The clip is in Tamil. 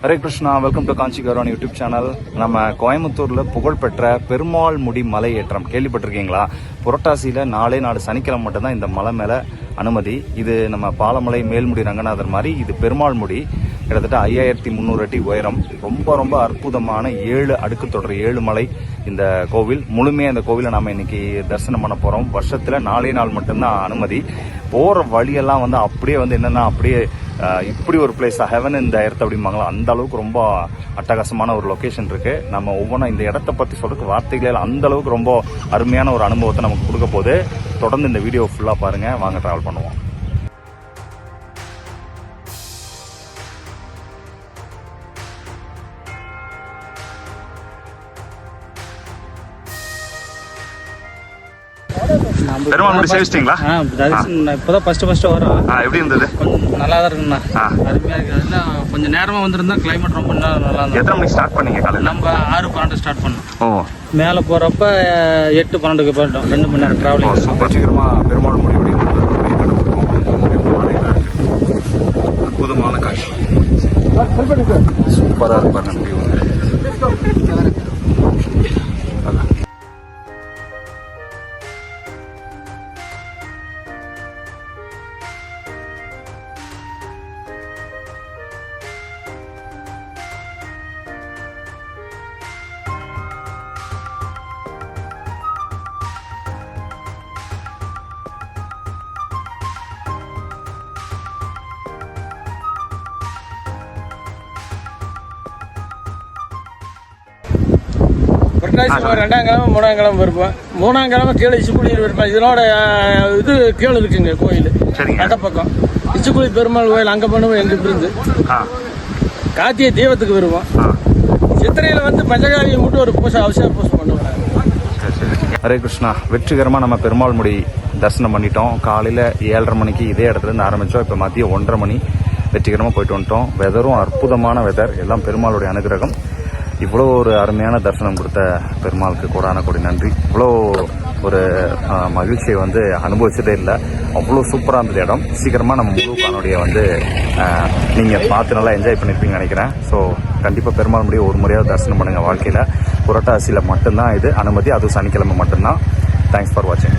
Hare Krishna, welcome to Kanchi Gauravan YouTube channel. நம்ம கோயம்புத்தூர்ல புகழ்பெற்ற பெருமாள் முடி மலை ஏற்றம் கேள்விப்பட்டிருக்கீங்களா? புரட்டாசியில 4 சனிக்கிழமை மட்டும்தான் இந்த மலை மேல அனுமதி. இது நம்ம பாலமலை மேல்முடி ரங்கநாதர் மாதிரி இது பெருமாள் முடி. கிட்டத்தட்ட 5300 அடி உயரம். ரொம்ப ரொம்ப அற்புதமான 7 அடுக்கு தொடர் 7 மலை இந்த கோவில். முழுமையாக இந்த கோவிலை நம்ம இன்னைக்கு தரிசனம் பண்ண போறோம். வருஷத்துல 4 நாள் மட்டும்தான் அனுமதி. போற வழியெல்லாம் வந்து அப்படியே வந்து என்னன்னா அப்படியே இப்படி ஒரு பிளேஸ் ஹெவன் இந்த இடத்த அப்படிம்பாங்களா, அந்த அளவுக்கு ரொம்ப அட்டகாசமான ஒரு லொகேஷன் இருக்கு. நம்ம ஒவ்வொன்றும் இந்த இடத்த பத்தி சொல்றதுக்கு வார்த்தைகளே அந்த அளவுக்கு ரொம்ப அருமையான ஒரு அனுபவத்தை நமக்கு கொடுக்க போகுது. தொடர்ந்து இந்த வீடியோ ஃபுல்லா பாருங்க. வாங்க டிராவல் பண்ணுவோம். பெருமாள் முடி சேவிச்சிட்டீங்களா? இப்போதான் ஃபர்ஸ்ட் வரும். எப்படி இருந்தது? கொஞ்சம் நல்லா தான் இருக்குண்ணா, அருமையாக இருக்குது. அதெல்லாம் கொஞ்சம் நேரமாக வந்திருந்தா கிளைமேட் ரொம்ப நல்லா இருந்தது. எத்தனை மணிக்கு ஸ்டார்ட் பண்ணீங்க? காலையில் நம்ம 6:12 ஸ்டார்ட் பண்ணோம். ஓ, மேலே போகிறப்ப 8:12க்கு போயிட்டோம். 2 மணி நேரம் ட்ராவலிங். சூப்பர். சீக்கிரமாக பெருமாள் முடிவுடைய அற்புதமான காட்சி. சூப்பராக இருப்பார் நம்பி புரட்டாசி 2ஆம் கிழமை 3ஆம் கிழமை இருப்பேன். 3ஆம் கிழமை கீழே இச்சுக்குழியில் இருப்பேன். இதனோட இது கீழே இருக்குங்க கோயில். அந்த பக்கம் இச்சுக்குழி பெருமாள் கோயில் அங்கே பண்ணுவோம். எங்களுக்கு இருந்து கார்த்திகை தீபத்துக்கு வருவோம். சித்திரையில் வந்து பஞ்சகாரியை மட்டும் ஒரு பூசை அவசியம் பூசை பண்ணுவோம். ஹரே கிருஷ்ணா, வெற்றிகரமாக நம்ம பெருமாள் முடி தரிசனம் பண்ணிட்டோம். காலையில் 7:30 மணிக்கு இதே இடத்துல இருந்து ஆரம்பித்தோம். இப்போ மதியம் 1:30 மணி வெற்றிகரமாக போயிட்டு வந்துட்டோம். வெதரும் அற்புதமான வெதர், எல்லாம் பெருமாளுடைய அனுகிரகம். இவ்வளோ ஒரு அருமையான தரிசனம் கொடுத்த பெருமாளுக்கு கோடான கோடி நன்றி. இவ்வளோ ஒரு மகிழ்ச்சியை வந்து அனுபவிச்சதே இல்லை. அவ்வளோ சூப்பராக இருந்தது இடம். சீக்கிரமாக நம்ம முழு காணொலியை வந்து நீங்கள் பார்த்து நல்லா என்ஜாய் பண்ணியிருப்பீங்கன்னு நினைக்கிறேன். ஸோ கண்டிப்பாக பெருமாள் முடிய ஒரு முறையாவது தரிசனம் பண்ணுங்கள் வாழ்க்கையில். புரட்டாசியில் மட்டும்தான் இது அனுமதி, அதுவும் சனிக்கிழமை மட்டும்தான். தேங்க்ஸ் ஃபார் வாட்சிங்.